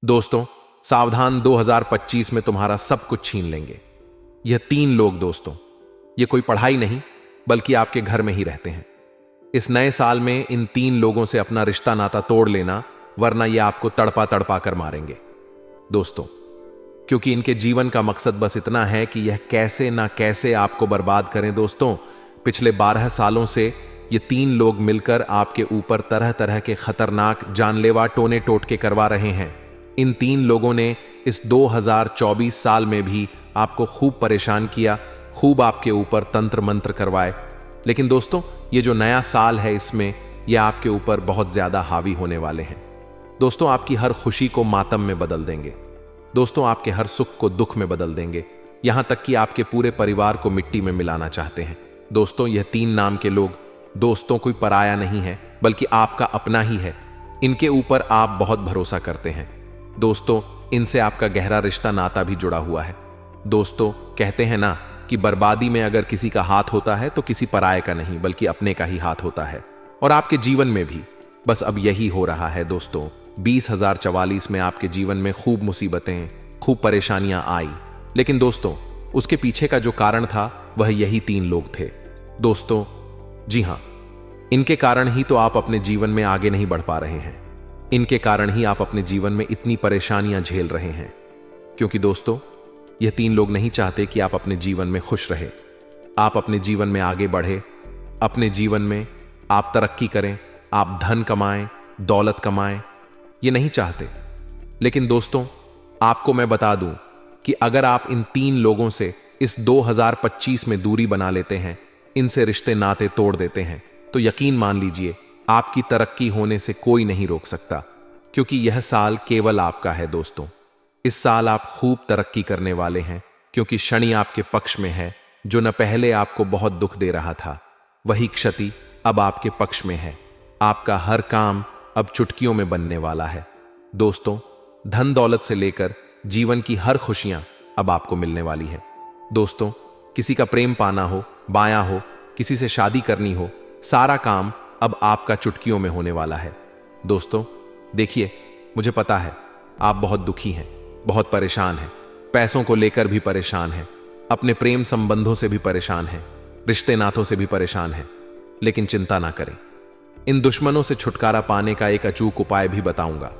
दोस्तों, सावधान, 2025 में तुम्हारा सब कुछ छीन लेंगे। यह 3 लोग दोस्तों, ये कोई पढ़ाई नहीं बल्कि आपके घर में ही रहते हैं। इस नए साल में इन 3 लोगों से अपना रिश्ता नाता तोड़ लेना, वरना ये आपको तड़पा तड़पा कर मारेंगे दोस्तों, क्योंकि इनके जीवन का मकसद बस इतना है कि यह कैसे ना कैसे आपको बर्बाद करें। दोस्तों, पिछले 12 सालों से ये 3 लोग मिलकर आपके ऊपर तरह तरह के खतरनाक जानलेवा टोने टोटके करवा रहे हैं। इन 3 लोगों ने इस 2024 साल में भी आपको खूब परेशान किया, खूब आपके ऊपर तंत्र मंत्र करवाए। लेकिन दोस्तों, ये जो नया साल है, इसमें यह आपके ऊपर बहुत ज्यादा हावी होने वाले हैं। दोस्तों, आपकी हर खुशी को मातम में बदल देंगे। दोस्तों, आपके हर सुख को दुख में बदल देंगे, यहां तक कि आपके पूरे परिवार को मिट्टी में मिलाना चाहते हैं। दोस्तों, यह 3 नाम के लोग दोस्तों कोई पराया नहीं है, बल्कि आपका अपना ही है। इनके ऊपर आप बहुत भरोसा करते हैं दोस्तों, इनसे आपका गहरा रिश्ता नाता भी जुड़ा हुआ है। दोस्तों, कहते हैं ना कि बर्बादी में अगर किसी का हाथ होता है तो किसी पराये का नहीं बल्कि अपने का ही हाथ होता है। और आपके जीवन में भी बस अब यही हो रहा है दोस्तों। 2044 में आपके जीवन में खूब मुसीबतें, खूब परेशानियां आई, लेकिन दोस्तों, उसके पीछे का जो कारण था वह यही 3 लोग थे दोस्तों। जी हां, इनके कारण ही तो आप अपने जीवन में आगे नहीं बढ़ पा रहे हैं। इनके कारण ही आप अपने जीवन में इतनी परेशानियां झेल रहे हैं, क्योंकि दोस्तों, यह 3 लोग नहीं चाहते कि आप अपने जीवन में खुश रहे, आप अपने जीवन में आगे बढ़े, अपने जीवन में आप तरक्की करें, आप धन कमाएं, दौलत कमाएं, ये नहीं चाहते। लेकिन दोस्तों, आपको मैं बता दूं कि अगर आप इन 3 लोगों से इस 2025 में दूरी बना लेते हैं, इनसे रिश्ते नाते तोड़ देते हैं, तो यकीन मान लीजिए आपकी तरक्की होने से कोई नहीं रोक सकता, क्योंकि यह साल केवल आपका है दोस्तों। इस साल आप खूब तरक्की करने वाले हैं, क्योंकि शनि आपके पक्ष में है। जो न पहले आपको बहुत दुख दे रहा था, वही क्षति अब आपके पक्ष में है। आपका हर काम अब चुटकियों में बनने वाला है दोस्तों। धन दौलत से लेकर जीवन की हर खुशियां अब आपको मिलने वाली है दोस्तों। किसी का प्रेम पाना हो, बाया हो, किसी से शादी करनी हो, सारा काम अब आपका चुटकियों में होने वाला है दोस्तों। देखिए, मुझे पता है आप बहुत दुखी हैं, बहुत परेशान हैं, पैसों को लेकर भी परेशान हैं, अपने प्रेम संबंधों से भी परेशान हैं, रिश्ते नातों से भी परेशान हैं। लेकिन चिंता ना करें, इन दुश्मनों से छुटकारा पाने का एक अचूक उपाय भी बताऊंगा।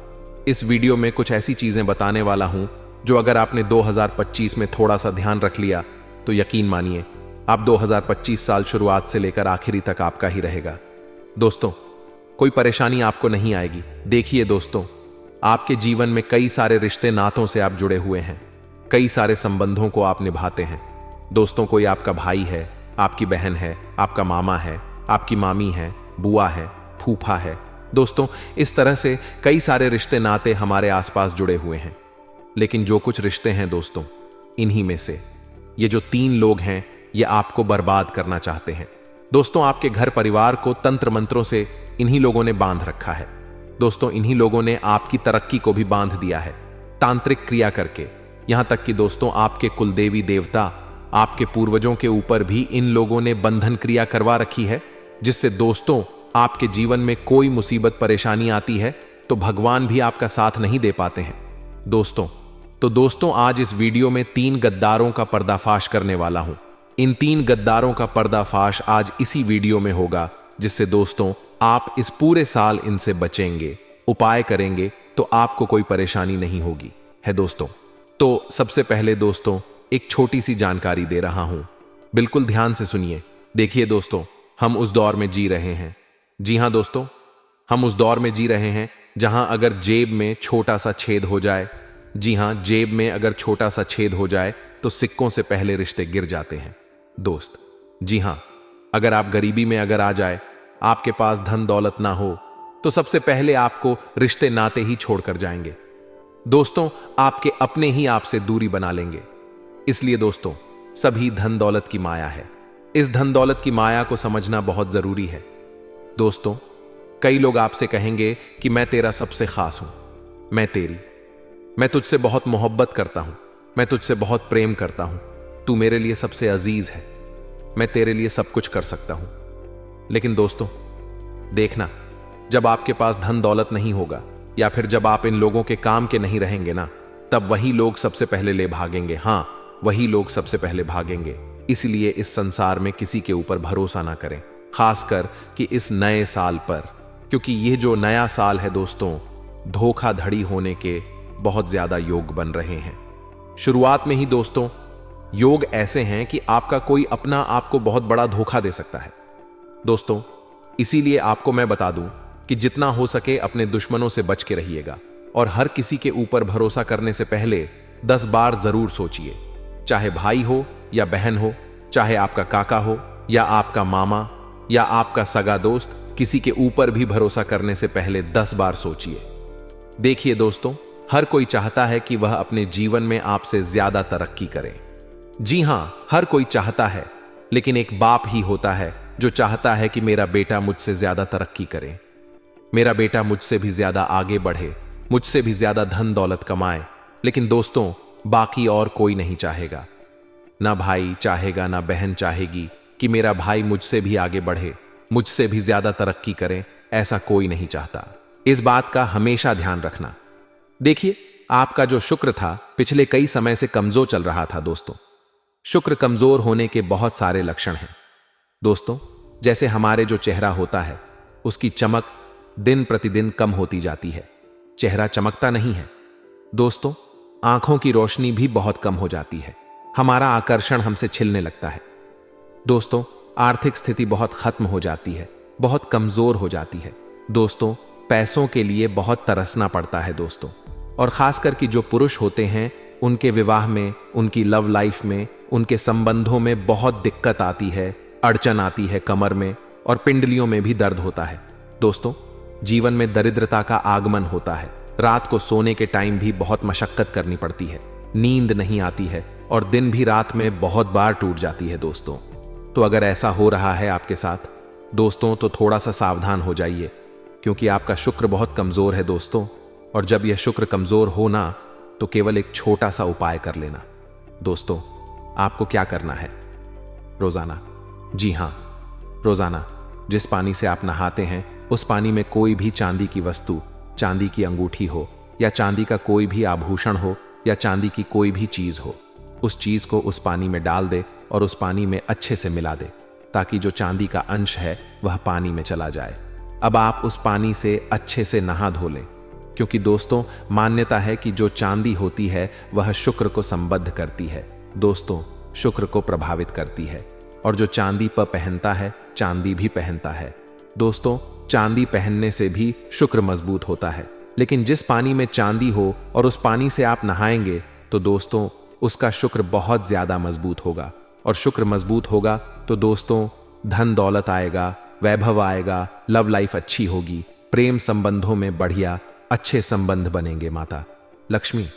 इस वीडियो में कुछ ऐसी चीजें बताने वाला हूं जो अगर आपने 2025 में थोड़ा सा ध्यान रख लिया तो यकीन मानिए आप 2025 साल शुरुआत से लेकर आखिरी तक आपका ही रहेगा दोस्तों। कोई परेशानी आपको नहीं आएगी। देखिए दोस्तों, आपके जीवन में कई सारे रिश्ते नातों से आप जुड़े हुए हैं, कई सारे संबंधों को आप निभाते हैं दोस्तों। कोई आपका भाई है, आपकी बहन है, आपका मामा है, आपकी मामी है, बुआ है, फूफा है दोस्तों। इस तरह से कई सारे रिश्ते नाते हमारे आसपास जुड़े हुए हैं। लेकिन जो कुछ रिश्ते हैं दोस्तों, इन्हीं में से ये जो 3 लोग हैं, ये आपको बर्बाद करना चाहते हैं दोस्तों। आपके घर परिवार को तंत्र मंत्रों से इन्हीं लोगों ने बांध रखा है दोस्तों। इन्हीं लोगों ने आपकी तरक्की को भी बांध दिया है तांत्रिक क्रिया करके। यहां तक कि दोस्तों, आपके कुलदेवी देवता, आपके पूर्वजों के ऊपर भी इन लोगों ने बंधन क्रिया करवा रखी है, जिससे दोस्तों आपके जीवन में कोई मुसीबत परेशानी आती है तो भगवान भी आपका साथ नहीं दे पाते हैं दोस्तों। तो दोस्तों, आज इस वीडियो में 3 गद्दारों का पर्दाफाश करने वाला हूं। इन 3 गद्दारों का पर्दाफाश आज इसी वीडियो में होगा, जिससे दोस्तों आप इस पूरे साल इनसे बचेंगे, उपाय करेंगे तो आपको कोई परेशानी नहीं होगी है दोस्तों। तो सबसे पहले दोस्तों एक छोटी सी जानकारी दे रहा हूं, बिल्कुल ध्यान से सुनिए। देखिए दोस्तों, हम उस दौर में जी रहे हैं, जी हां दोस्तों, हम उस दौर में जी रहे हैं जहां अगर जेब में छोटा सा छेद हो जाए, जी हां, जेब में अगर छोटा सा छेद हो जाए तो सिक्कों से पहले रिश्ते गिर जाते हैं दोस्त। जी हां, अगर आप गरीबी में अगर आ जाए, आपके पास धन दौलत ना हो, तो सबसे पहले आपको रिश्ते नाते ही छोड़कर जाएंगे दोस्तों। आपके अपने ही आपसे दूरी बना लेंगे। इसलिए दोस्तों, सभी धन दौलत की माया है। इस धन दौलत की माया को समझना बहुत जरूरी है दोस्तों। कई लोग आपसे कहेंगे कि मैं तेरा सबसे खास हूं, मैं तुझसे बहुत मोहब्बत करता हूं, मैं तुझसे बहुत प्रेम करता हूं, तू मेरे लिए सबसे अजीज है, मैं तेरे लिए सब कुछ कर सकता हूं। लेकिन दोस्तों देखना, जब आपके पास धन दौलत नहीं होगा, या फिर जब आप इन लोगों के काम के नहीं रहेंगे ना, तब वही लोग सबसे पहले ले भागेंगे। हाँ, वही लोग सबसे पहले भागेंगे। इसलिए इस संसार में किसी के ऊपर भरोसा ना करें, खासकर कि इस नए साल पर, क्योंकि ये जो नया साल है दोस्तों, धोखाधड़ी होने के बहुत ज्यादा योग बन रहे हैं। शुरुआत में ही दोस्तों योग ऐसे हैं कि आपका कोई अपना आपको बहुत बड़ा धोखा दे सकता है दोस्तों। इसीलिए आपको मैं बता दूं कि जितना हो सके अपने दुश्मनों से बच के रहिएगा और हर किसी के ऊपर भरोसा करने से पहले 10 बार जरूर सोचिए। चाहे भाई हो या बहन हो, चाहे आपका काका हो या आपका मामा या आपका सगा दोस्त, किसी के ऊपर भी भरोसा करने से पहले 10 बार सोचिए। देखिए दोस्तों, हर कोई चाहता है कि वह अपने जीवन में आपसे ज्यादा तरक्की करे। जी हां, हर कोई चाहता है, लेकिन एक बाप ही होता है जो चाहता है कि मेरा बेटा मुझसे ज्यादा तरक्की करे, मेरा बेटा मुझसे भी ज्यादा आगे बढ़े, मुझसे भी ज्यादा धन दौलत कमाए। लेकिन दोस्तों, बाकी और कोई नहीं चाहेगा। ना भाई चाहेगा, ना बहन चाहेगी कि मेरा भाई मुझसे भी आगे बढ़े, मुझसे भी ज्यादा तरक्की करे। ऐसा कोई नहीं चाहता। इस बात का हमेशा ध्यान रखना। देखिए, आपका जो शुक्र था पिछले कई समय से कमजोर चल रहा था दोस्तों। शुक्र कमजोर होने के बहुत सारे लक्षण हैं दोस्तों। जैसे हमारे जो चेहरा होता है उसकी चमक दिन प्रतिदिन कम होती जाती है, चेहरा चमकता नहीं है दोस्तों। आंखों की रोशनी भी बहुत कम हो जाती है, हमारा आकर्षण हमसे छिलने लगता है दोस्तों। आर्थिक स्थिति बहुत खत्म हो जाती है, बहुत कमजोर हो जाती है दोस्तों। पैसों के लिए बहुत तरसना पड़ता है दोस्तों। और खासकर कि जो पुरुष होते हैं उनके विवाह में, उनकी लव लाइफ में, उनके संबंधों में बहुत दिक्कत आती है, अड़चन आती है, कमर में और पिंडलियों में भी दर्द होता है दोस्तों। जीवन में दरिद्रता का आगमन होता है। रात को सोने के टाइम भी बहुत मशक्कत करनी पड़ती है, नींद नहीं आती है और दिन भी रात में बहुत बार टूट जाती है दोस्तों। तो अगर ऐसा हो रहा है आपके साथ दोस्तों, तो थोड़ा सा सावधान हो जाइए, क्योंकि आपका शुक्र बहुत कमजोर है दोस्तों। और जब यह शुक्र कमजोर हो ना, तो केवल एक छोटा सा उपाय कर लेना दोस्तों। आपको क्या करना है? रोजाना, जी हां, रोजाना जिस पानी से आप नहाते हैं उस पानी में कोई भी चांदी की वस्तु, चांदी की अंगूठी हो या चांदी का कोई भी आभूषण हो या चांदी की कोई भी चीज हो, उस चीज को उस पानी में डाल दे और उस पानी में अच्छे से मिला दे, ताकि जो चांदी का अंश है वह पानी में चला जाए। अब आप उस पानी से अच्छे से नहा धो लें, क्योंकि दोस्तों मान्यता है कि जो चांदी होती है वह शुक्र को संबद्ध करती है दोस्तों, शुक्र को प्रभावित करती है। और जो चांदी पर पहनता है, चांदी भी पहनता है दोस्तों। चांदी पहनने से भी शुक्र मजबूत होता है। लेकिन जिस पानी में चांदी हो और उस पानी से आप नहाएंगे तो दोस्तों उसका शुक्र बहुत ज्यादा मजबूत होगा। और शुक्र मजबूत होगा तो दोस्तों धन दौलत आएगा, वैभव आएगा, लव लाइफ अच्छी होगी, प्रेम संबंधों में बढ़िया अच्छे संबंध बनेंगे। माता लक्ष्मी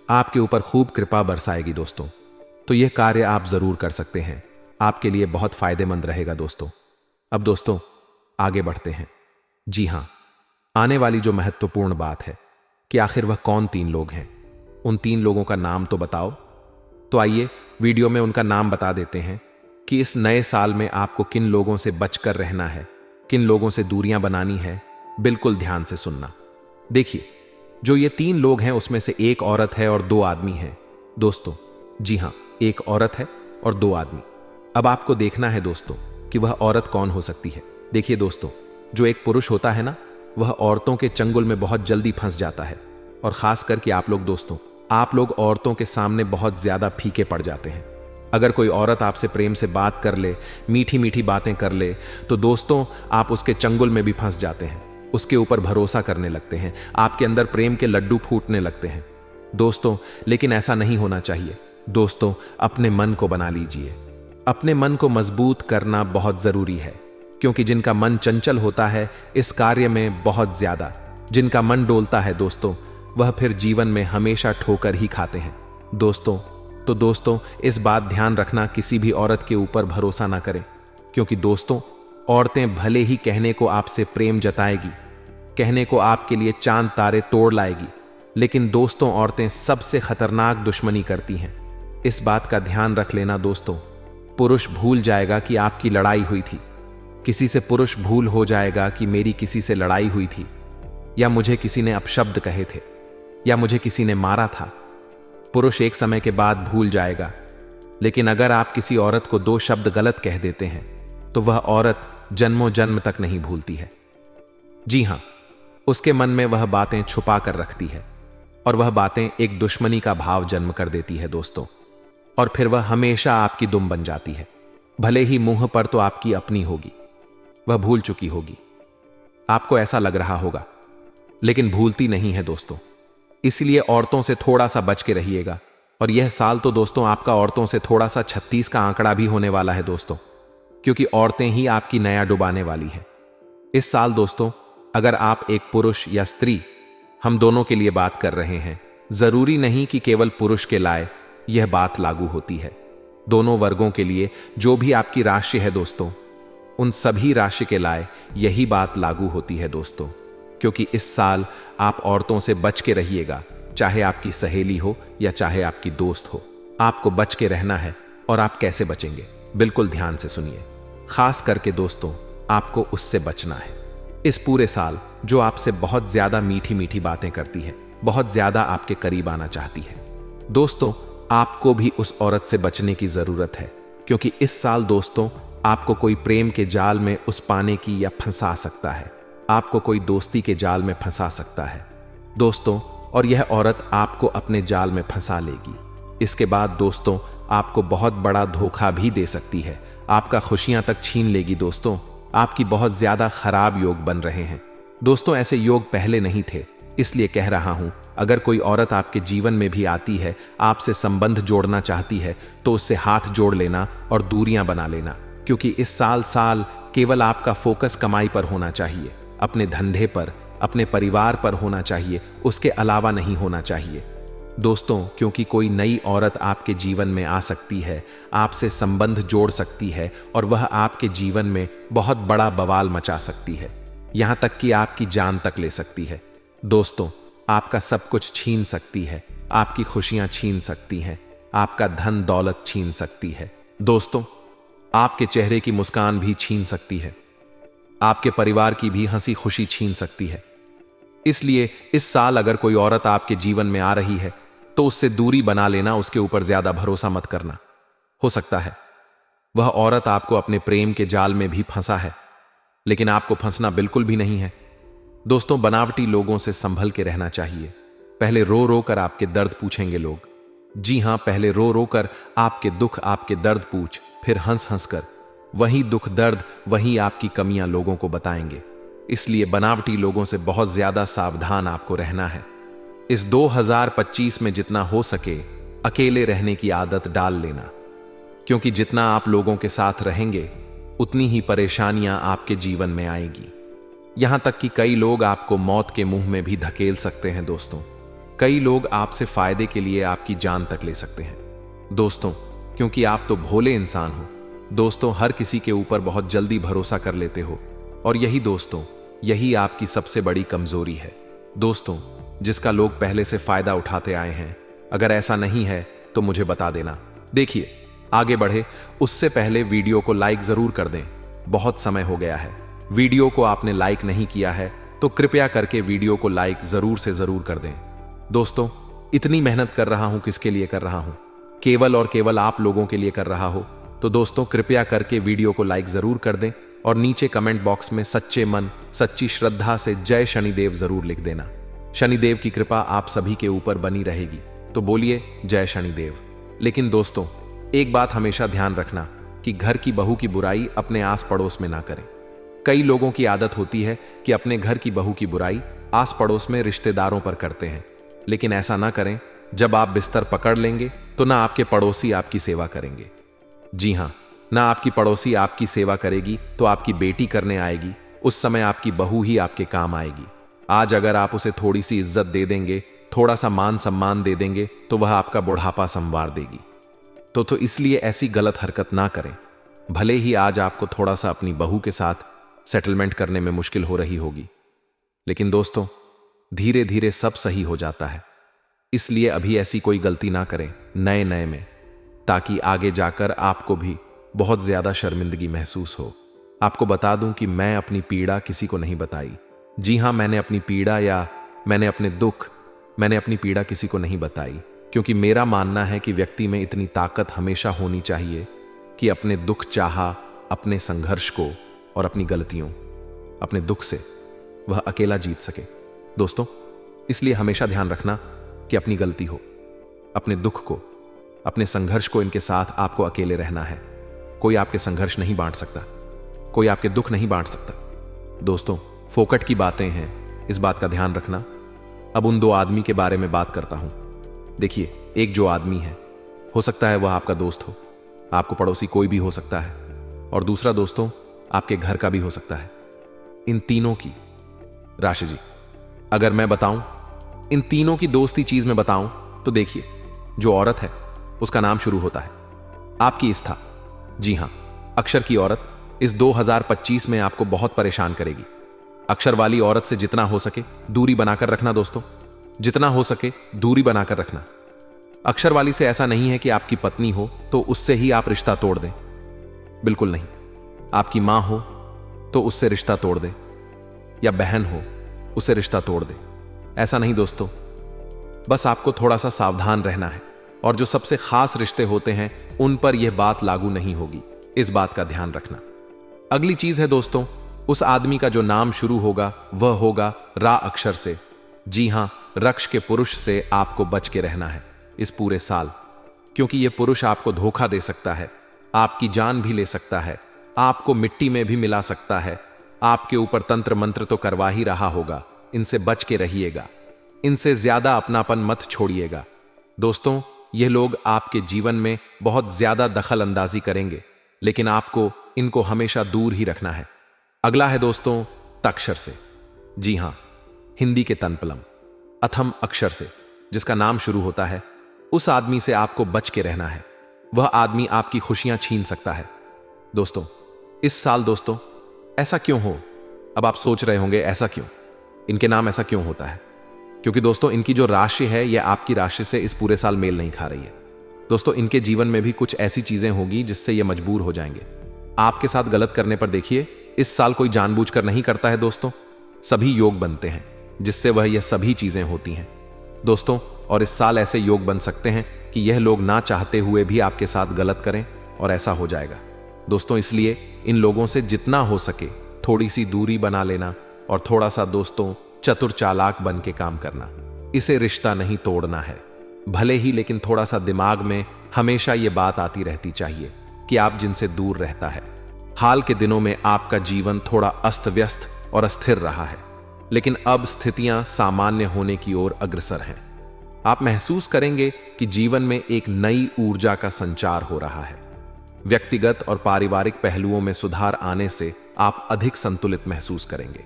आपके ऊपर खूब कृपा बरसाएगी दोस्तों। तो यह कार्य आप जरूर कर सकते हैं, आपके लिए बहुत फायदेमंद रहेगा दोस्तों। अब दोस्तों आगे बढ़ते हैं। जी हां, आने वाली जो महत्वपूर्ण बात है कि आखिर वह कौन 3 लोग हैं, उन 3 लोगों का नाम तो बताओ। तो आइए वीडियो में उनका नाम बता देते हैं कि इस नए साल में आपको किन लोगों से बचकर रहना है, किन लोगों से दूरियां बनानी है। बिल्कुल ध्यान से सुनना। देखिए, जो ये 3 लोग हैं उसमें से एक औरत है और 2 आदमी हैं दोस्तों। जी हां, एक औरत है और 2 आदमी। अब आपको देखना है दोस्तों कि वह औरत कौन हो सकती है। देखिए दोस्तों, जो एक पुरुष होता है ना, वह औरतों के चंगुल में बहुत जल्दी फंस जाता है। और खास करके आप लोग दोस्तों, आप लोग औरतों के सामने बहुत ज्यादा फीके पड़ जाते हैं। अगर कोई औरत आपसे प्रेम से बात कर ले, मीठी मीठी बातें कर ले, तो दोस्तों आप उसके चंगुल में भी फंस जाते हैं, उसके ऊपर भरोसा करने लगते हैं, आपके अंदर प्रेम के लड्डू फूटने लगते हैं दोस्तों। लेकिन ऐसा नहीं होना चाहिए दोस्तों। अपने मन को बना लीजिए, अपने मन को मजबूत करना बहुत जरूरी है, क्योंकि जिनका मन चंचल होता है इस कार्य में बहुत ज्यादा, जिनका मन डोलता है दोस्तों, वह फिर जीवन में हमेशा ठोकर ही खाते हैं दोस्तों। तो दोस्तों इस बात ध्यान रखना, किसी भी औरत के ऊपर भरोसा ना करें, क्योंकि दोस्तों औरतें भले ही कहने को आपसे प्रेम जताएगी, कहने को आपके लिए चांद तारे तोड़ लाएगी, लेकिन दोस्तों औरतें सबसे खतरनाक दुश्मनी करती हैं। इस बात का ध्यान रख लेना दोस्तों। पुरुष भूल जाएगा कि आपकी लड़ाई हुई थी, किसी से पुरुष भूल हो जाएगा कि मेरी किसी से लड़ाई हुई थी, या मुझे किसी ने अपशब्द कहे थे, या मुझे किसी ने मारा था। पुरुष एक समय के बाद भूल जाएगा, लेकिन अगर आप किसी औरत को 2 शब्द गलत कह देते हैं तो वह औरत जन्मों जन्म तक नहीं भूलती है। जी हां, उसके मन में वह बातें छुपा कर रखती है और वह बातें एक दुश्मनी का भाव जन्म कर देती है दोस्तों, और फिर वह हमेशा आपकी दुम बन जाती है। भले ही मुंह पर तो आपकी अपनी होगी, वह भूल चुकी होगी, आपको ऐसा लग रहा होगा, लेकिन भूलती नहीं है दोस्तों। इसलिए औरतों से थोड़ा सा बच के रहिएगा। और यह साल तो दोस्तों आपका औरतों से थोड़ा सा 36 का आंकड़ा भी होने वाला है दोस्तों, क्योंकि औरतें ही आपकी नया डुबाने वाली है इस साल दोस्तों। अगर आप एक पुरुष या स्त्री, हम दोनों के लिए बात कर रहे हैं, जरूरी नहीं कि केवल पुरुष के लाए यह बात लागू होती है। दोनों वर्गों के लिए, जो भी आपकी राशि है दोस्तों, उन सभी राशि के लाए यही बात लागू होती है दोस्तों। क्योंकि इस साल आप औरतों से बच के रहिएगा, चाहे आपकी सहेली हो या चाहे आपकी दोस्त हो, आपको बच के रहना है। और आप कैसे बचेंगे, बिल्कुल ध्यान से सुनिए। खास करके दोस्तों, आपको उससे बचना है इस पूरे साल जो आपसे बहुत ज्यादा मीठी मीठी बातें करती है, बहुत ज्यादा आपके करीब आना चाहती है। दोस्तों, आपको भी उस औरत से बचने की जरूरत है, क्योंकि इस साल दोस्तों आपको कोई प्रेम के जाल में उस पाने की या फंसा सकता है, आपको कोई दोस्ती के जाल में फंसा सकता है दोस्तों, और यह औरत आपको अपने जाल में फंसा लेगी। इसके बाद दोस्तों आपको बहुत बड़ा धोखा भी दे सकती है, आपका खुशियां तक छीन लेगी दोस्तों। आपकी बहुत ज्यादा खराब योग बन रहे हैं दोस्तों, ऐसे योग पहले नहीं थे, इसलिए कह रहा हूं। अगर कोई औरत आपके जीवन में भी आती है, आपसे संबंध जोड़ना चाहती है, तो उससे हाथ जोड़ लेना और दूरियां बना लेना, क्योंकि इस साल केवल आपका फोकस कमाई पर होना चाहिए, अपने धंधे पर, अपने परिवार पर होना चाहिए, उसके अलावा नहीं होना चाहिए दोस्तों। क्योंकि कोई नई औरत आपके जीवन में आ सकती है, आपसे संबंध जोड़ सकती है, और वह आपके जीवन में बहुत बड़ा बवाल मचा सकती है, यहां तक कि आपकी जान तक ले सकती है दोस्तों। आपका सब कुछ छीन सकती है, आपकी खुशियां छीन सकती हैं, आपका धन दौलत छीन सकती है दोस्तों, आपके चेहरे की मुस्कान भी छीन सकती है, आपके परिवार की भी हंसी खुशी छीन सकती है। इसलिए इस साल अगर कोई औरत आपके जीवन में आ रही है तो उससे दूरी बना लेना, उसके ऊपर ज्यादा भरोसा मत करना। हो सकता है वह औरत आपको अपने प्रेम के जाल में भी फंसा है, लेकिन आपको फंसना बिल्कुल भी नहीं है दोस्तों। बनावटी लोगों से संभल के रहना चाहिए। पहले रो रो कर आपके दर्द पूछेंगे लोग, जी हां, पहले रो रो कर आपके दुख, आपके दर्द पूछ, फिर हंस हंस कर वही दुख दर्द, वही आपकी कमियां लोगों को बताएंगे। इसलिए बनावटी लोगों से बहुत ज्यादा सावधान आपको रहना है। इस 2025 में जितना हो सके अकेले रहने की आदत डाल लेना, क्योंकि जितना आप लोगों के साथ रहेंगे उतनी ही परेशानियां आपके जीवन में आएगी। यहां तक कि कई लोग आपको मौत के मुंह में भी धकेल सकते हैं दोस्तों। कई लोग आपसे फायदे के लिए आपकी जान तक ले सकते हैं दोस्तों, क्योंकि आप तो भोले इंसान हो दोस्तों, हर किसी के ऊपर बहुत जल्दी भरोसा कर लेते हो, और यही दोस्तों, यही आपकी सबसे बड़ी कमजोरी है दोस्तों, जिसका लोग पहले से फायदा उठाते आए हैं। अगर ऐसा नहीं है तो मुझे बता देना। देखिए, आगे बढ़े उससे पहले वीडियो को लाइक जरूर कर दें, बहुत समय हो गया है वीडियो को आपने लाइक नहीं किया है, तो कृपया करके वीडियो को लाइक जरूर से जरूर कर दें दोस्तों। इतनी मेहनत कर रहा हूं, किसके लिए कर रहा हूं? केवल और केवल आप लोगों के लिए कर रहा हो। तो दोस्तों कृपया करके वीडियो को लाइक जरूर कर दें, और नीचे कमेंट बॉक्स में सच्चे मन, सच्ची श्रद्धा से जय शनिदेव जरूर लिख देना। शनिदेव की कृपा आप सभी के ऊपर बनी रहेगी, तो बोलिए जय शनिदेव। लेकिन दोस्तों एक बात हमेशा ध्यान रखना कि घर की बहू की बुराई अपने आस पड़ोस में ना करें। कई लोगों की आदत होती है कि अपने घर की बहू की बुराई आस पड़ोस में रिश्तेदारों पर करते हैं, लेकिन ऐसा ना करें। जब आप बिस्तर पकड़ लेंगे तो ना आपके पड़ोसी आपकी सेवा करेंगे, जी हां, ना आपकी पड़ोसी आपकी सेवा करेगी तो आपकी बेटी करने आएगी, उस समय आपकी बहू ही आपके काम आएगी। आज अगर आप उसे थोड़ी सी इज्जत दे देंगे, थोड़ा सा मान सम्मान दे देंगे, तो वह आपका बुढ़ापा संवार देगी। तो इसलिए ऐसी गलत हरकत ना करें। भले ही आज आपको थोड़ा सा अपनी बहू के साथ सेटलमेंट करने में मुश्किल हो रही होगी, लेकिन दोस्तों धीरे धीरे सब सही हो जाता है। इसलिए अभी ऐसी कोई गलती ना करें नए में, ताकि आगे जाकर आपको भी बहुत ज्यादा शर्मिंदगी महसूस हो। आपको बता दूं कि मैं अपनी पीड़ा किसी को नहीं बताई, जी हां, मैंने अपनी पीड़ा किसी को नहीं बताई, क्योंकि मेरा मानना है कि व्यक्ति में इतनी ताकत हमेशा होनी चाहिए कि अपने दुख चाहा, अपने संघर्ष को और अपनी गलतियों, अपने दुख से वह अकेला जीत सके। दोस्तों, इसलिए हमेशा ध्यान रखना कि अपनी गलती हो, अपने दुख को, अपने संघर्ष को, इनके साथ आपको अकेले रहना है। कोई आपके संघर्ष नहीं बांट सकता, कोई आपके दुख नहीं बांट सकता। दोस्तों, फोकट की बातें हैं, इस बात का ध्यान रखना। अब उन दो आदमी के बारे में बात करता हूं। देखिए, एक जो आदमी है, हो सकता है वह आपका दोस्त हो, आपको पड़ोसी कोई भी हो सकता है, और दूसरा दोस्तों आपके घर का भी हो सकता है। इन तीनों की राशि जी, अगर मैं बताऊं, इन तीनों की दोस्ती चीज में बताऊं तो देखिए, जो औरत है उसका नाम शुरू होता है आपकी स्था। जी हां, अक्षर की औरत इस 2025 में आपको बहुत परेशान करेगी। अक्षर वाली औरत से जितना हो सके दूरी बनाकर रखना दोस्तों, जितना हो सके दूरी बनाकर रखना। अक्षर वाली से ऐसा नहीं है कि आपकी पत्नी हो तो उससे ही आप रिश्ता तोड़ दें, बिल्कुल नहीं। आपकी मां हो तो उससे रिश्ता तोड़ दे, या बहन हो उससे रिश्ता तोड़ दे, ऐसा नहीं दोस्तों। बस आपको थोड़ा सा सावधान रहना है, और जो सबसे खास रिश्ते होते हैं उन पर यह बात लागू नहीं होगी, इस बात का ध्यान रखना। अगली चीज है दोस्तों, उस आदमी का जो नाम शुरू होगा वह होगा रा अक्षर से। जी हां, रक्ष के पुरुष से आपको बच के रहना है इस पूरे साल, क्योंकि यह पुरुष आपको धोखा दे सकता है, आपकी जान भी ले सकता है, आपको मिट्टी में भी मिला सकता है, आपके ऊपर तंत्र मंत्र तो करवा ही रहा होगा। इनसे बच के रहिएगा, इनसे ज्यादा अपनापन मत छोड़िएगा। दोस्तों, ये लोग आपके जीवन में बहुत ज्यादा दखल अंदाजी करेंगे, लेकिन आपको इनको हमेशा दूर ही रखना है। अगला है दोस्तों तक्षर से। जी हां, हिंदी के तनपलम अथम अक्षर से जिसका नाम शुरू होता है, उस आदमी से आपको बच के रहना है। वह आदमी आपकी खुशियां छीन सकता है। दोस्तों, इस साल दोस्तों ऐसा क्यों हो? अब आप सोच रहे होंगे ऐसा क्यों, इनके नाम ऐसा क्यों होता है? क्योंकि दोस्तों इनकी जो राशि है यह आपकी राशि से इस पूरे साल मेल नहीं खा रही है। दोस्तों, इनके जीवन में भी कुछ ऐसी चीजें होगी जिससे ये मजबूर हो जाएंगे आपके साथ गलत करने पर। देखिए, इस साल कोई जानबूझकर नहीं करता है दोस्तों, सभी योग बनते हैं जिससे वह यह सभी चीजें होती हैं दोस्तों। और इस साल ऐसे योग बन सकते हैं कि यह लोग ना चाहते हुए भी आपके साथ गलत करें, और ऐसा हो जाएगा दोस्तों। इसलिए इन लोगों से जितना हो सके थोड़ी सी दूरी बना लेना, और थोड़ा सा दोस्तों चतुर चालाक बन के काम करना। इसे रिश्ता नहीं तोड़ना है भले ही, लेकिन थोड़ा सा दिमाग में हमेशा यह बात आती रहती चाहिए कि आप जिनसे दूर रहता है। हाल के दिनों में आपका जीवन थोड़ा अस्त व्यस्त और अस्थिर रहा है, लेकिन अब स्थितियां सामान्य होने की ओर अग्रसर हैं। आप महसूस करेंगे कि जीवन में एक नई ऊर्जा का संचार हो रहा है। व्यक्तिगत और पारिवारिक पहलुओं में सुधार आने से आप अधिक संतुलित महसूस करेंगे।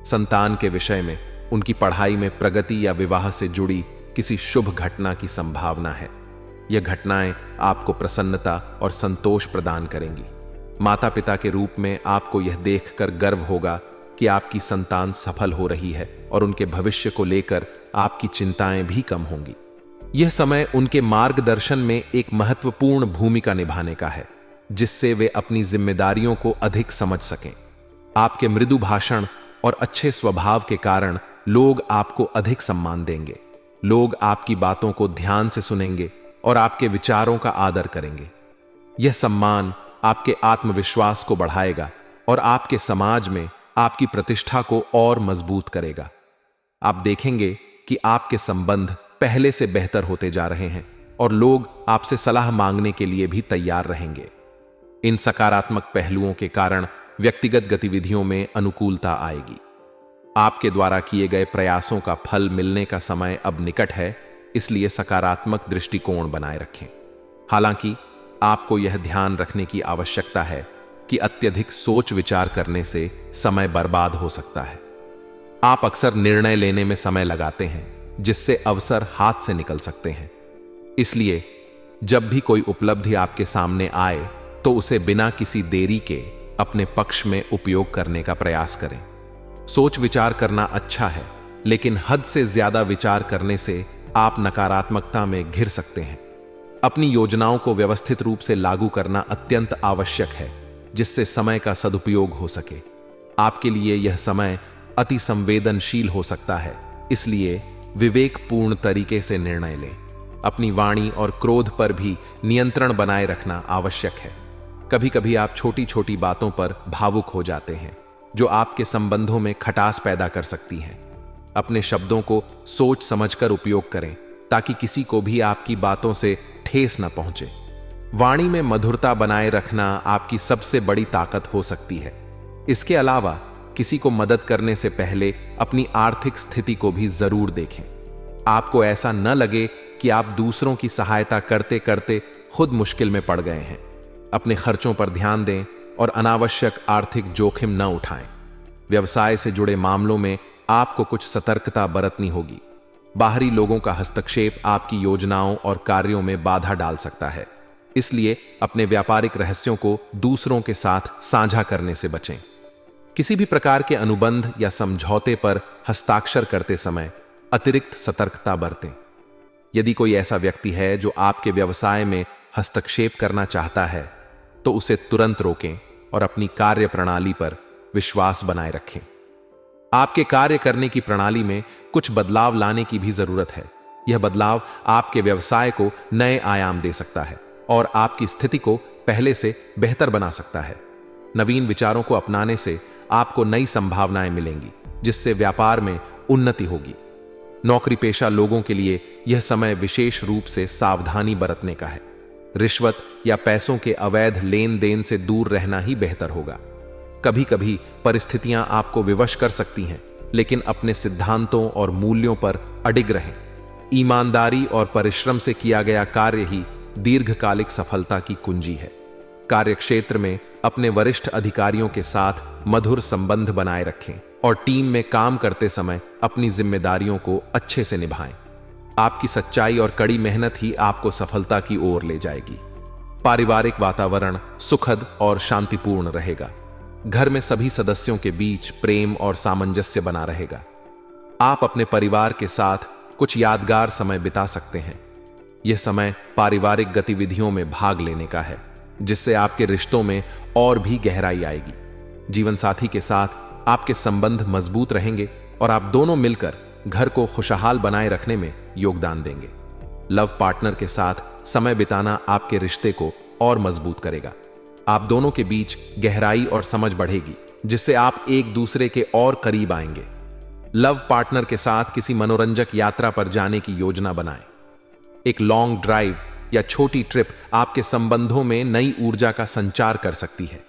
संतान के विषय में, उनकी पढ़ाई में प्रगति या विवाह से जुड़ी किसी शुभ घटना की संभावना है। यह घटनाएं आपको प्रसन्नता और संतोष प्रदान करेंगी। माता पिता के रूप में आपको यह देखकर गर्व होगा कि आपकी संतान सफल हो रही है, और उनके भविष्य को लेकर आपकी चिंताएं भी कम होंगी। यह समय उनके मार्गदर्शन में एक महत्वपूर्ण भूमिका निभाने का है, जिससे वे अपनी जिम्मेदारियों को अधिक समझ सकें। आपके मृदु भाषण और अच्छे स्वभाव के कारण लोग आपको अधिक सम्मान देंगे। लोग आपकी बातों को ध्यान से सुनेंगे और आपके विचारों का आदर करेंगे। यह सम्मान आपके आत्मविश्वास को बढ़ाएगा और आपके समाज में आपकी प्रतिष्ठा को और मजबूत करेगा। आप देखेंगे कि आपके संबंध पहले से बेहतर होते जा रहे हैं और लोग आपसे सलाह मांगने के लिए भी तैयार रहेंगे। इन सकारात्मक पहलुओं के कारण व्यक्तिगत गतिविधियों में अनुकूलता आएगी। आपके द्वारा किए गए प्रयासों का फल मिलने का समय अब निकट है, इसलिए सकारात्मक दृष्टिकोण बनाए रखें। हालांकि आपको यह ध्यान रखने की आवश्यकता है कि अत्यधिक सोच विचार करने से समय बर्बाद हो सकता है। आप अक्सर निर्णय लेने में समय लगाते हैं, जिससे अवसर हाथ से निकल सकते हैं। इसलिए जब भी कोई उपलब्धि आपके सामने आए तो उसे बिना किसी देरी के अपने पक्ष में उपयोग करने का प्रयास करें। सोच विचार करना अच्छा है, लेकिन हद से ज्यादा विचार करने से आप नकारात्मकता में घिर सकते हैं। अपनी योजनाओं को व्यवस्थित रूप से लागू करना अत्यंत आवश्यक है, जिससे समय का सदुपयोग हो सके। आपके लिए यह समय अति संवेदनशील हो सकता है, इसलिए विवेकपूर्ण तरीके से निर्णय लें। अपनी वाणी और क्रोध पर भी नियंत्रण बनाए रखना आवश्यक है। कभी कभी आप छोटी छोटी बातों पर भावुक हो जाते हैं, जो आपके संबंधों में खटास पैदा कर सकती हैं। अपने शब्दों को सोच समझकर उपयोग करें, ताकि किसी को भी आपकी बातों से ठेस न पहुंचे। वाणी में मधुरता बनाए रखना आपकी सबसे बड़ी ताकत हो सकती है। इसके अलावा किसी को मदद करने से पहले अपनी आर्थिक स्थिति को भी जरूर देखें। आपको ऐसा न लगे कि आप दूसरों की सहायता करते करते खुद मुश्किल में पड़ गए हैं। अपने खर्चों पर ध्यान दें और अनावश्यक आर्थिक जोखिम न उठाएं। व्यवसाय से जुड़े मामलों में आपको कुछ सतर्कता बरतनी होगी। बाहरी लोगों का हस्तक्षेप आपकी योजनाओं और कार्यों में बाधा डाल सकता है, इसलिए अपने व्यापारिक रहस्यों को दूसरों के साथ साझा करने से बचें। किसी भी प्रकार के अनुबंध या समझौते पर हस्ताक्षर करते समय अतिरिक्त सतर्कता बरतें। यदि कोई ऐसा व्यक्ति है जो आपके व्यवसाय में हस्तक्षेप करना चाहता है, तो उसे तुरंत रोकें और अपनी कार्य प्रणाली पर विश्वास बनाए रखें। आपके कार्य करने की प्रणाली में कुछ बदलाव लाने की भी जरूरत है। यह बदलाव आपके व्यवसाय को नए आयाम दे सकता है और आपकी स्थिति को पहले से बेहतर बना सकता है। नवीन विचारों को अपनाने से आपको नई संभावनाएं मिलेंगी, जिससे व्यापार में उन्नति होगी। नौकरी पेशा लोगों के लिए यह समय विशेष रूप से सावधानी बरतने का है। रिश्वत या पैसों के अवैध लेन देन से दूर रहना ही बेहतर होगा। कभी कभी परिस्थितियां आपको विवश कर सकती हैं, लेकिन अपने सिद्धांतों और मूल्यों पर अडिग रहें। ईमानदारी और परिश्रम से किया गया कार्य ही दीर्घकालिक सफलता की कुंजी है। कार्यक्षेत्र में अपने वरिष्ठ अधिकारियों के साथ मधुर संबंध बनाए रखें और टीम में काम करते समय अपनी जिम्मेदारियों को अच्छे से निभाएं। आपकी सच्चाई और कड़ी मेहनत ही आपको सफलता की ओर ले जाएगी। पारिवारिक वातावरण सुखद और शांतिपूर्ण रहेगा। घर में सभी सदस्यों के बीच प्रेम और सामंजस्य बना रहेगा। आप अपने परिवार के साथ कुछ यादगार समय बिता सकते हैं। यह समय पारिवारिक गतिविधियों में भाग लेने का है, जिससे आपके रिश्तों में और भी गहराई आएगी। जीवन साथी के साथ आपके संबंध मजबूत रहेंगे और आप दोनों मिलकर घर को खुशहाल बनाए रखने में योगदान देंगे। लव पार्टनर के साथ समय बिताना आपके रिश्ते को और मजबूत करेगा। आप दोनों के बीच गहराई और समझ बढ़ेगी, जिससे आप एक दूसरे के और करीब आएंगे। लव पार्टनर के साथ किसी मनोरंजक यात्रा पर जाने की योजना बनाएं। एक लॉन्ग ड्राइव या छोटी ट्रिप आपके संबंधों में नई ऊर्जा का संचार कर सकती है।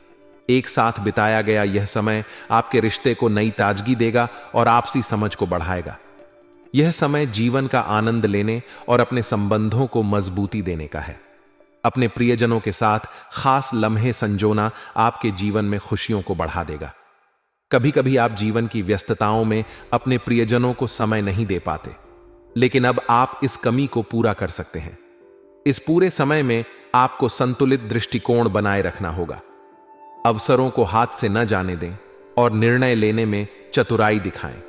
एक साथ बिताया गया यह समय आपके रिश्ते को नई ताजगी देगा और आपसी समझ को बढ़ाएगा। यह समय जीवन का आनंद लेने और अपने संबंधों को मजबूती देने का है। अपने प्रियजनों के साथ खास लम्हे संजोना आपके जीवन में खुशियों को बढ़ा देगा। कभी कभी आप जीवन की व्यस्तताओं में अपने प्रियजनों को समय नहीं दे पाते, लेकिन अब आप इस कमी को पूरा कर सकते हैं। इस पूरे समय में आपको संतुलित दृष्टिकोण बनाए रखना होगा। अवसरों को हाथ से न जाने दें और निर्णय लेने में चतुराई दिखाएं।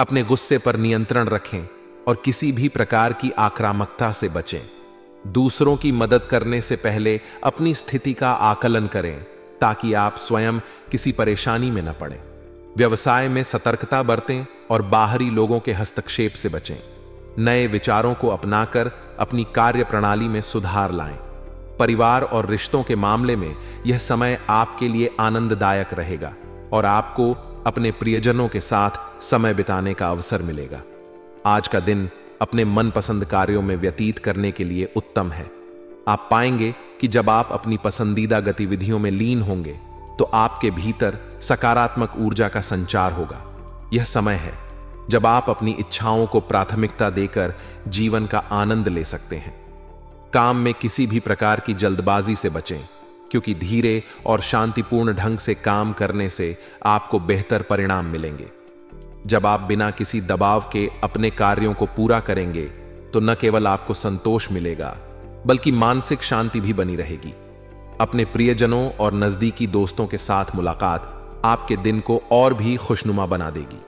अपने गुस्से पर नियंत्रण रखें और किसी भी प्रकार की आक्रामकता से बचें। दूसरों की मदद करने से पहले अपनी स्थिति का आकलन करें, ताकि आप स्वयं किसी परेशानी में न पड़ें। व्यवसाय में सतर्कता बरतें और बाहरी लोगों के हस्तक्षेप से बचें। नए विचारों को अपनाकर अपनी कार्य प्रणाली में सुधार लाएं। परिवार और रिश्तों के मामले में यह समय आपके लिए आनंददायक रहेगा और आपको अपने प्रियजनों के साथ समय बिताने का अवसर मिलेगा। आज का दिन अपने मनपसंद कार्यों में व्यतीत करने के लिए उत्तम है। आप पाएंगे कि जब आप अपनी पसंदीदा गतिविधियों में लीन होंगे, तो आपके भीतर सकारात्मक ऊर्जा का संचार होगा। यह समय है जब आप अपनी इच्छाओं को प्राथमिकता देकर जीवन का आनंद ले सकते हैं। काम में किसी भी प्रकार की जल्दबाजी से बचें, क्योंकि धीरे और शांतिपूर्ण ढंग से काम करने से आपको बेहतर परिणाम मिलेंगे। जब आप बिना किसी दबाव के अपने कार्यों को पूरा करेंगे, तो न केवल आपको संतोष मिलेगा, बल्कि मानसिक शांति भी बनी रहेगी। अपने प्रियजनों और नजदीकी दोस्तों के साथ मुलाकात आपके दिन को और भी खुशनुमा बना देगी।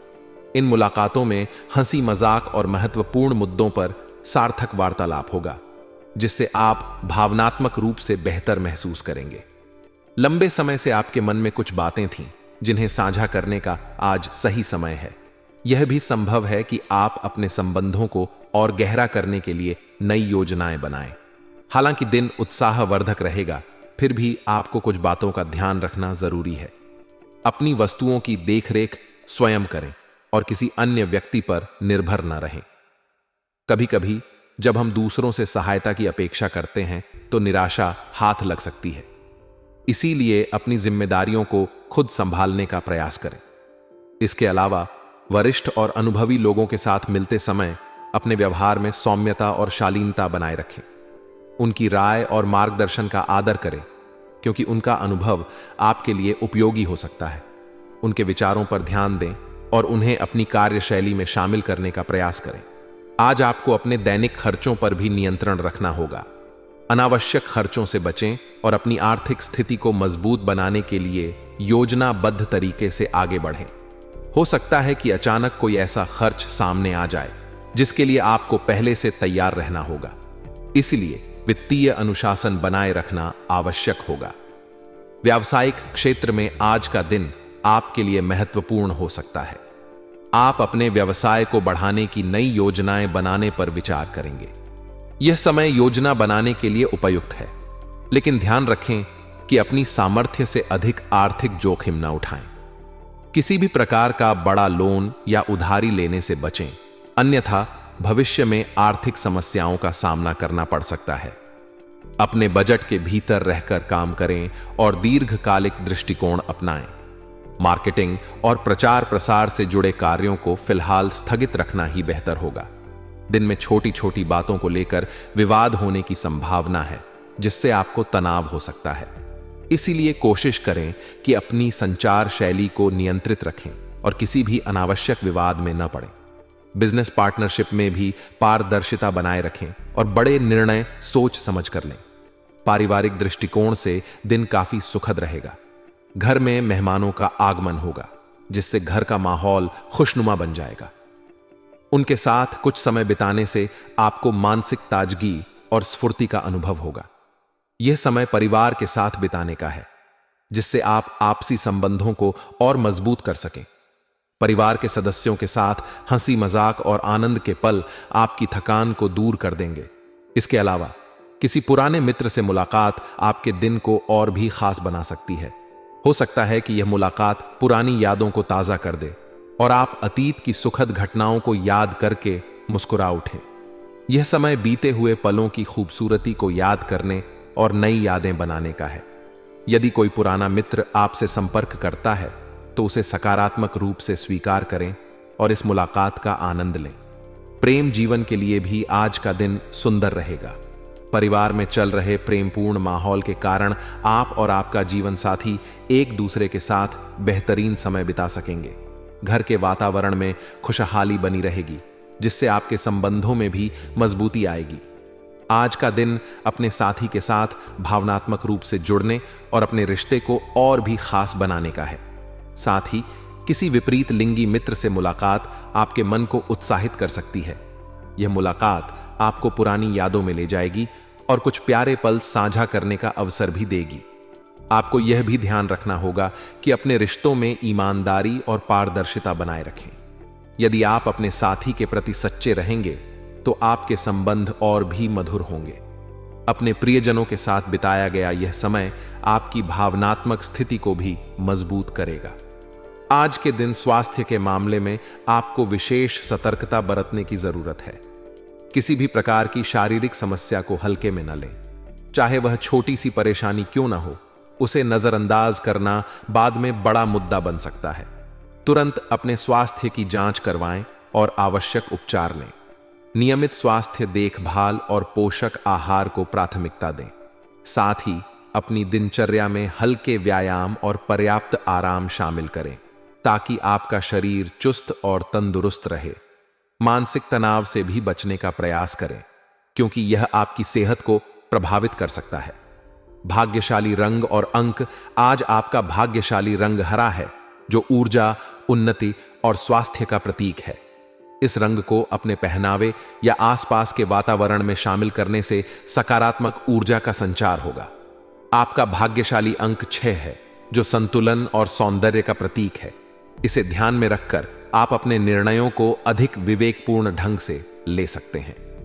इन मुलाकातों में हंसी मजाक और महत्वपूर्ण मुद्दों पर सार्थक वार्तालाप होगा, जिससे आप भावनात्मक रूप से बेहतर महसूस करेंगे। लंबे समय से आपके मन में कुछ बातें थीं, जिन्हें साझा करने का आज सही समय है। यह भी संभव है कि आप अपने संबंधों को और गहरा करने के लिए नई योजनाएं बनाएं। हालांकि दिन उत्साहवर्धक रहेगा, फिर भी आपको कुछ बातों का ध्यान रखना जरूरी है। अपनी वस्तुओं की देखरेख स्वयं करें और किसी अन्य व्यक्ति पर निर्भर न रहें। कभी कभी जब हम दूसरों से सहायता की अपेक्षा करते हैं तो निराशा हाथ लग सकती है। इसीलिए अपनी जिम्मेदारियों को खुद संभालने का प्रयास करें। इसके अलावा वरिष्ठ और अनुभवी लोगों के साथ मिलते समय अपने व्यवहार में सौम्यता और शालीनता बनाए रखें। उनकी राय और मार्गदर्शन का आदर करें, क्योंकि उनका अनुभव आपके लिए उपयोगी हो सकता है। उनके विचारों पर ध्यान दें और उन्हें अपनी कार्यशैली में शामिल करने का प्रयास करें। आज आपको अपने दैनिक खर्चों पर भी नियंत्रण रखना होगा। अनावश्यक खर्चों से बचें और अपनी आर्थिक स्थिति को मजबूत बनाने के लिए योजनाबद्ध तरीके से आगे बढ़ें। हो सकता है कि अचानक कोई ऐसा खर्च सामने आ जाए जिसके लिए आपको पहले से तैयार रहना होगा। इसलिए वित्तीय अनुशासन बनाए रखना आवश्यक होगा। व्यावसायिक क्षेत्र में आज का दिन आपके लिए महत्वपूर्ण हो सकता है। आप अपने व्यवसाय को बढ़ाने की नई योजनाएं बनाने पर विचार करेंगे। यह समय योजना बनाने के लिए उपयुक्त है, लेकिन ध्यान रखें कि अपनी सामर्थ्य से अधिक आर्थिक जोखिम न उठाएं। किसी भी प्रकार का बड़ा लोन या उधारी लेने से बचें, अन्यथा भविष्य में आर्थिक समस्याओं का सामना करना पड़ सकता है। अपने बजट के भीतर रहकर काम करें और दीर्घकालिक दृष्टिकोण अपनाएं। मार्केटिंग और प्रचार प्रसार से जुड़े कार्यों को फिलहाल स्थगित रखना ही बेहतर होगा। दिन में छोटी छोटी बातों को लेकर विवाद होने की संभावना है, जिससे आपको तनाव हो सकता है। इसीलिए कोशिश करें कि अपनी संचार शैली को नियंत्रित रखें और किसी भी अनावश्यक विवाद में न पड़ें। बिजनेस पार्टनरशिप में भी पारदर्शिता बनाए रखें और बड़े निर्णय सोच समझ कर लें। पारिवारिक दृष्टिकोण से दिन काफी सुखद रहेगा। घर में मेहमानों का आगमन होगा, जिससे घर का माहौल खुशनुमा बन जाएगा। उनके साथ कुछ समय बिताने से आपको मानसिक ताजगी और स्फूर्ति का अनुभव होगा। यह समय परिवार के साथ बिताने का है, जिससे आप आपसी संबंधों को और मजबूत कर सकें। परिवार के सदस्यों के साथ हंसी मजाक और आनंद के पल आपकी थकान को दूर कर देंगे। इसके अलावा किसी पुराने मित्र से मुलाकात आपके दिन को और भी खास बना सकती है। हो सकता है कि यह मुलाकात पुरानी यादों को ताजा कर दे और आप अतीत की सुखद घटनाओं को याद करके मुस्कुरा उठें। यह समय बीते हुए पलों की खूबसूरती को याद करने और नई यादें बनाने का है। यदि कोई पुराना मित्र आपसे संपर्क करता है तो उसे सकारात्मक रूप से स्वीकार करें और इस मुलाकात का आनंद लें। प्रेम जीवन के लिए भी आज का दिन सुंदर रहेगा। परिवार में चल रहे प्रेमपूर्ण माहौल के कारण आप और आपका जीवन साथी एक दूसरे के साथ बेहतरीन समय बिता सकेंगे। घर के वातावरण में खुशहाली बनी रहेगी, जिससे आपके संबंधों में भी मजबूती आएगी। आज का दिन अपने साथी के साथ भावनात्मक रूप से जुड़ने और अपने रिश्ते को और भी खास बनाने का है। साथ ही किसी विपरीत लिंगी मित्र से मुलाकात आपके मन को उत्साहित कर सकती है। यह मुलाकात आपको पुरानी यादों में ले जाएगी और कुछ प्यारे पल साझा करने का अवसर भी देगी। आपको यह भी ध्यान रखना होगा कि अपने रिश्तों में ईमानदारी और पारदर्शिता बनाए रखें। यदि आप अपने साथी के प्रति सच्चे रहेंगे तो आपके संबंध और भी मधुर होंगे। अपने प्रियजनों के साथ बिताया गया यह समय आपकी भावनात्मक स्थिति को भी मजबूत करेगा। आज के दिन स्वास्थ्य के मामले में आपको विशेष सतर्कता बरतने की जरूरत है। किसी भी प्रकार की शारीरिक समस्या को हल्के में न लें, चाहे वह छोटी सी परेशानी क्यों ना हो। उसे नजरअंदाज करना बाद में बड़ा मुद्दा बन सकता है। तुरंत अपने स्वास्थ्य की जांच करवाएं और आवश्यक उपचार लें। नियमित स्वास्थ्य देखभाल और पोषक आहार को प्राथमिकता दें। साथ ही अपनी दिनचर्या में हल्के व्यायाम और पर्याप्त आराम शामिल करें, ताकि आपका शरीर चुस्त और तंदुरुस्त रहे। मानसिक तनाव से भी बचने का प्रयास करें, क्योंकि यह आपकी सेहत को प्रभावित कर सकता है। भाग्यशाली रंग और अंक। आज आपका भाग्यशाली रंग हरा है, जो ऊर्जा, उन्नति और स्वास्थ्य का प्रतीक है। इस रंग को अपने पहनावे या आसपास के वातावरण में शामिल करने से सकारात्मक ऊर्जा का संचार होगा। आपका भाग्यशाली अंक 6 है, जो संतुलन और सौंदर्य का प्रतीक है। इसे ध्यान में रखकर आप अपने निर्णयों को अधिक विवेकपूर्ण ढंग से ले सकते हैं।